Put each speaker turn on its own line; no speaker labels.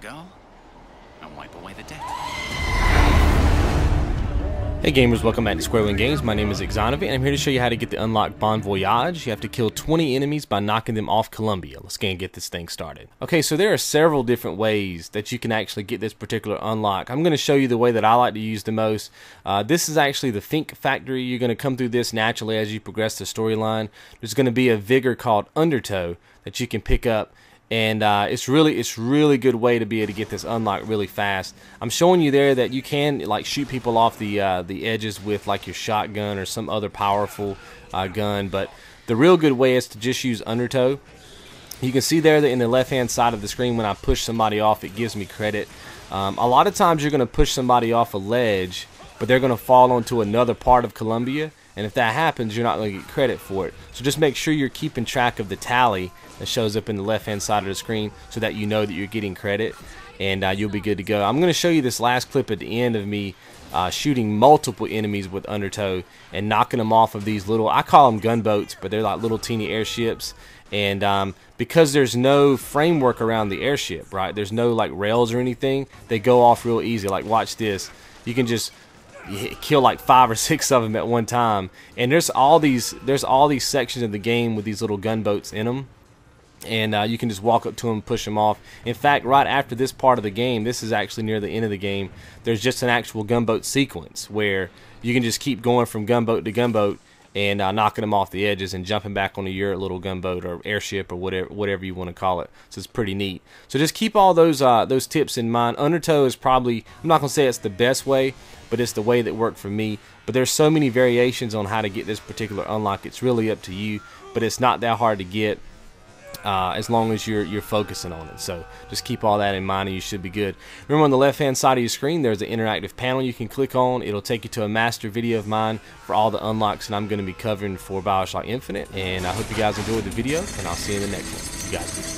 girl and wipe away the debt.
Hey gamers, welcome back to Square One Games. My name is XONEVANT and I'm here to show you how to get the unlock Bon Voyage. You have to kill 20 enemies by knocking them off Columbia. Let's go and get this thing started. Okay, so there are several different ways that you can actually get this particular unlock. I'm going to show you the way that I like to use the most. This is actually the Think Factory. You're going to come through this naturally as you progress the storyline. There's going to be a vigor called Undertow that you can pick up. And it's really good way to be able to get this unlock really fast. I'm showing you there that you can like shoot people off the edges with like your shotgun or some other powerful gun, but the real good way is to just use Undertow. You can see there that in the left hand side of the screen when I push somebody off, it gives me credit. A lot of times you're going to push somebody off a ledge, but they're going to fall onto another part of Columbia. And if that happens, you're not going to get credit for it. So just make sure you're keeping track of the tally that shows up in the left-hand side of the screen so that you know that you're getting credit, and you'll be good to go. I'm going to show you this last clip at the end of me shooting multiple enemies with Undertow and knocking them off of these little, I call them gunboats, but they're like little teeny airships. And because there's no framework around the airship, right? There's no like rails or anything. They go off real easy. Like watch this. You can just kill like 5 or 6 of them at one time, and there's all these sections of the game with these little gunboats in them, and you can just walk up to them, push them off. In fact, right after this part of the game, this is actually near the end of the game, there's just an actual gunboat sequence where you can just keep going from gunboat to gunboat and knocking them off the edges and jumping back onto your little gunboat or airship or whatever you want to call it. So it's pretty neat. So just keep all those tips in mind. Undertow is probably, I'm not going to say it's the best way, but it's the way that worked for me. But there's so many variations on how to get this particular unlock. It's really up to you, but it's not that hard to get as long as you're focusing on it. So just keep all that in mind and you should be good. Remember, on the left hand side of your screen there's an interactive panel you can click on. It'll take you to a master video of mine for all the unlocks that I'm going to be covering for Bioshock Infinite. And I hope you guys enjoyed the video, and I'll see you in the next one. You guys be good.